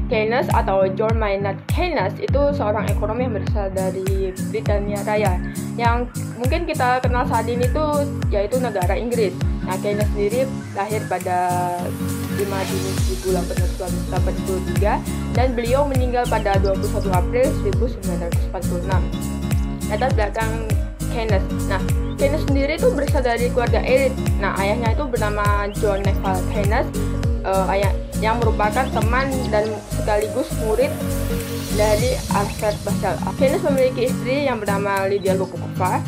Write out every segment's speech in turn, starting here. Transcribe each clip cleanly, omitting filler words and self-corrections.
Keynes atau John Maynard Keynes itu seorang ekonom yang berasal dari Britania Raya, yang mungkin kita kenal saat ini tuh yaitu negara Inggris. Nah, Keynes sendiri lahir pada 5 Juni 1883 dan beliau meninggal pada 21 April 1946. Latar belakang Keynes. Nah, Keynes sendiri itu berasal dari keluarga elit. Nah, ayahnya itu bernama John Neville Keynes, yang merupakan teman dan sekaligus murid dari Alfred Basel. Keynes memiliki istri yang bernama Lydia Lukova.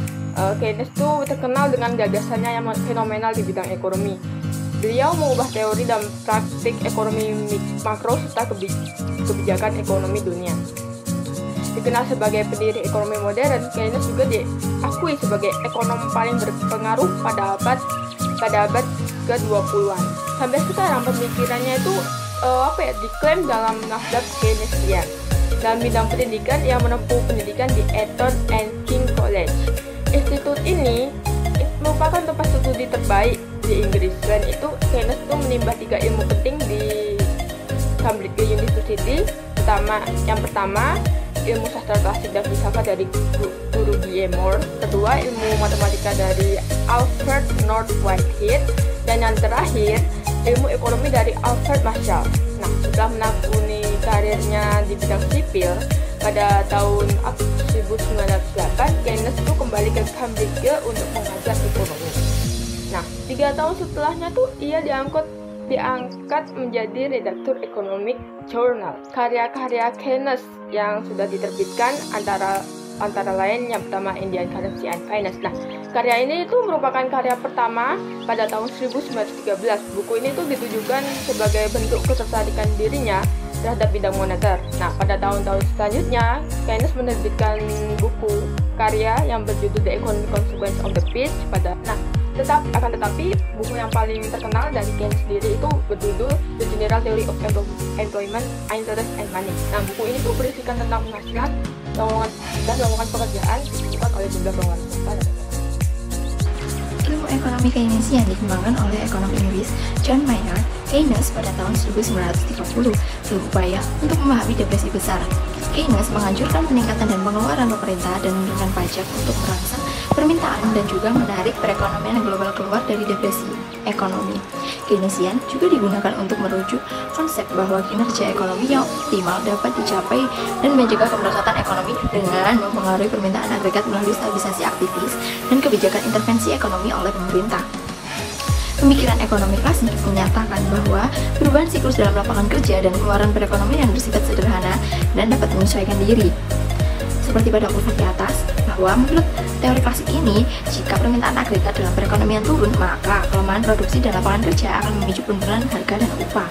Keynes itu terkenal dengan gagasannya yang fenomenal di bidang ekonomi. Beliau mengubah teori dan praktik ekonomi makro serta kebijakan ekonomi dunia. Dikenal sebagai pendiri ekonomi modern, Keynes juga diakui sebagai ekonom paling berpengaruh pada abad ke-20-an. Sampai sekarang pemikirannya itu diklaim dalam Nasdaq Keynesian. Dalam bidang pendidikan, ia menempuh pendidikan di Eton and King College. Institut ini merupakan tempat studi terbaik di Inggris. Selain itu, Keynes itu menimba 3 ilmu penting di Cambridge University. Yang pertama, ilmu sastra klasik dan filsafat dari guru Moore. Kedua, ilmu matematika dari Alfred North Whitehead. Dan yang terakhir, ilmu ekonomi dari Alfred Marshall. Nah, setelah menekuni karirnya di bidang sipil, pada tahun 1908, Keynes itu kembali ke Cambridge untuk mengajar ekonomi. Nah, 3 tahun setelahnya tuh ia diangkat menjadi redaktur Economic Journal. Karya-karya Keynes yang sudah diterbitkan antara lain yang pertama Indian Currency and Finance. Nah, karya ini itu merupakan karya pertama pada tahun 1913. Buku ini tuh ditujukan sebagai bentuk ketertarikan dirinya terhadap bidang moneter. Nah, pada tahun-tahun selanjutnya, Keynes menerbitkan buku karya yang berjudul The Economic Consequences of the Peace tetapi buku yang paling terkenal dari Keynes sendiri itu berjudul The General Theory of Employment, Interest and Money. Nah, buku ini tuh berisikan tentang penghasilan, lowongan pekerjaan dibutuhkan oleh jumlah lowongan pekerjaan. Ilmu ekonomi Keynesian dikembangkan oleh ekonom Inggris John Maynard Keynes pada tahun 1930 berupaya untuk memahami depresi besar. Keynes menganjurkan peningkatan dan pengeluaran pemerintah dan menurunkan pajak untuk merangsang permintaan dan juga menarik perekonomian global keluar dari depresi ekonomi. Keynesian juga digunakan untuk merujuk konsep bahwa kinerja ekonomi yang optimal dapat dicapai dan mencegah kemerosotan ekonomi dengan mempengaruhi permintaan agregat melalui stabilisasi aktivis dan kebijakan intervensi ekonomi oleh pemerintah. Pemikiran ekonomi klasik menyatakan bahwa perubahan siklus dalam lapangan kerja dan keluaran perekonomian bersifat sederhana dan dapat menyesuaikan diri. Seperti pada kurva di atas, bahwa menurut teori klasik ini, jika permintaan agregat dalam perekonomian turun, maka kelemahan produksi dan lapangan kerja akan memicu penurunan harga dan upah.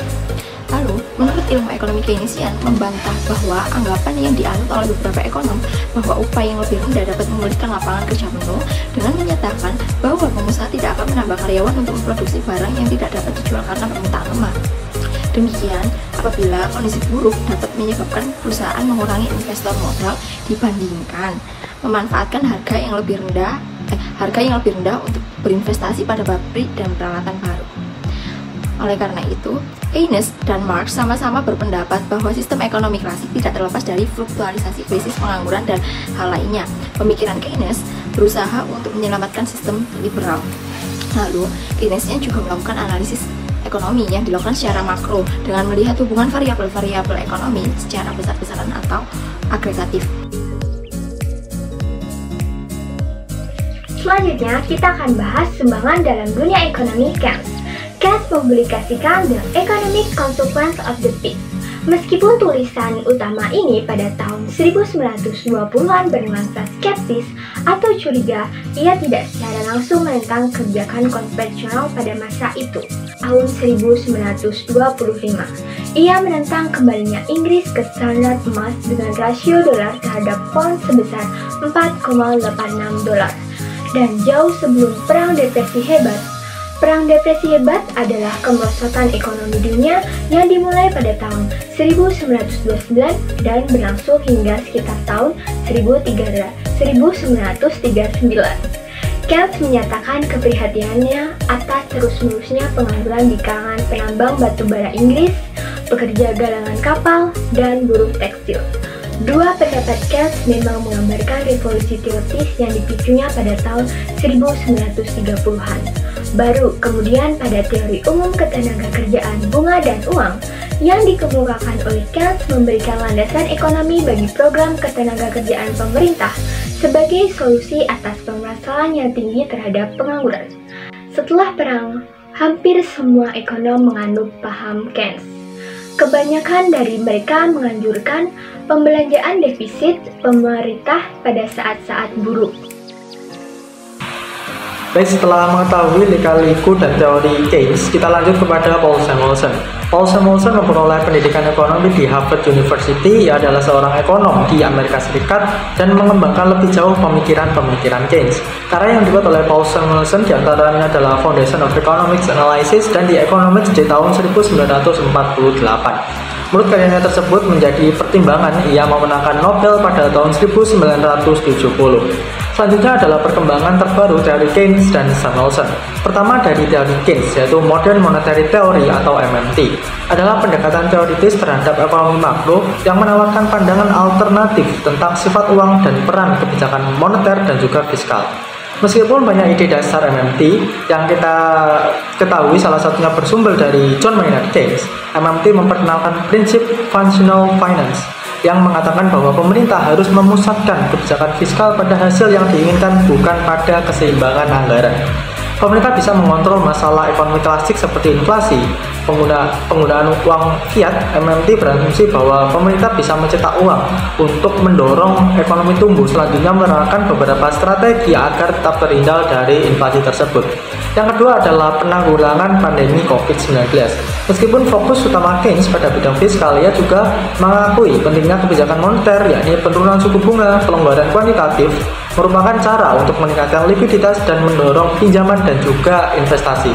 Lalu, menurut ilmu ekonomi Keynesian membantah bahwa anggapan yang dianut oleh beberapa ekonom bahwa upah yang lebih rendah dapat memulihkan lapangan kerja penuh dengan menyatakan bahwa pengusaha tidak akan menambah karyawan untuk memproduksi barang yang tidak dapat dijual karena permintaan lemah. Demikian, apabila kondisi buruk dapat menyebabkan perusahaan mengurangi investor modal dibandingkan memanfaatkan harga yang lebih rendah untuk berinvestasi pada pabrik dan peralatan baru. Oleh karena itu, Keynes dan Marx sama-sama berpendapat bahwa sistem ekonomi klasik tidak terlepas dari fluktualisasi krisis, pengangguran, dan hal lainnya. Pemikiran Keynes berusaha untuk menyelamatkan sistem liberal. Lalu, Keynesian juga melakukan analisis ekonomi yang dilakukan secara makro dengan melihat hubungan variabel-variabel ekonomi secara besar-besaran atau agregatif. Selanjutnya, kita akan bahas sumbangan dalam dunia ekonomi Keynes. Keynes mempublikasikan The Economic Consequences of the Peace. Meskipun tulisan utama ini pada tahun 1920-an bernuansa skeptis atau curiga, ia tidak secara langsung menentang kebijakan konvensional pada masa itu. Tahun 1925, ia menentang kembalinya Inggris ke standar emas dengan rasio dolar terhadap pound sebesar 4,86 dolar. Dan jauh sebelum Perang Depresi Hebat, Perang Depresi Hebat adalah kemerosotan ekonomi dunia yang dimulai pada tahun 1929 dan berlangsung hingga sekitar tahun 1939. Keynes menyatakan keprihatinannya atas terus-menerusnya pengangguran di kalangan penambang batu bara Inggris, pekerja galangan kapal, dan buruh tekstil. Dua pendapat Keynes memang menggambarkan revolusi teoritis yang dipicunya pada tahun 1930-an. Baru kemudian pada teori umum ketenagakerjaan bunga dan uang yang dikemukakan oleh Keynes memberikan landasan ekonomi bagi program ketenagakerjaan pemerintah sebagai solusi atas permasalahan yang tinggi terhadap pengangguran. Setelah perang, hampir semua ekonom menganut paham Keynes. Kebanyakan dari mereka menganjurkan pembelanjaan defisit pemerintah pada saat-saat buruk. Baik, setelah mengetahui lika-liku dan teori Keynes, kita lanjut kepada Paul Samuelson. Paul Samuelson memperoleh pendidikan ekonomi di Harvard University. Ia adalah seorang ekonom di Amerika Serikat dan mengembangkan lebih jauh pemikiran-pemikiran Keynes. Karya yang dibuat oleh Paul Samuelson diantaranya adalah Foundation of Economics Analysis dan The Economics di tahun 1948. Menurut karyanya tersebut menjadi pertimbangan ia memenangkan Nobel pada tahun 1970. Selanjutnya adalah perkembangan terbaru teori Keynes dan Samuelson. Pertama dari teori Keynes, yaitu Modern Monetary Theory atau MMT, adalah pendekatan teoritis terhadap ekonomi makro yang menawarkan pandangan alternatif tentang sifat uang dan peran kebijakan moneter dan juga fiskal. Meskipun banyak ide dasar MMT yang kita ketahui salah satunya bersumber dari John Maynard Keynes, MMT memperkenalkan prinsip functional finance yang mengatakan bahwa pemerintah harus memusatkan kebijakan fiskal pada hasil yang diinginkan, bukan pada keseimbangan anggaran. Pemerintah bisa mengontrol masalah ekonomi klasik seperti inflasi, penggunaan uang fiat. MMT berasumsi bahwa pemerintah bisa mencetak uang untuk mendorong ekonomi tumbuh, selanjutnya menerapkan beberapa strategi agar tetap terhindar dari inflasi tersebut. Yang kedua adalah penanggulangan pandemi COVID-19. Meskipun fokus utama Keynes pada bidang fiskal, ia juga mengakui pentingnya kebijakan moneter, yakni penurunan suku bunga, pelonggaran kuantitatif, merupakan cara untuk meningkatkan likuiditas dan mendorong pinjaman dan juga investasi.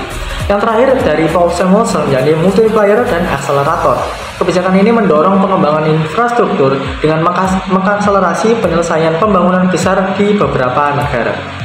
Yang terakhir dari Paul Samuelson, yakni multiplier dan akselerator. Kebijakan ini mendorong pengembangan infrastruktur dengan mengakselerasi penyelesaian pembangunan besar di beberapa negara.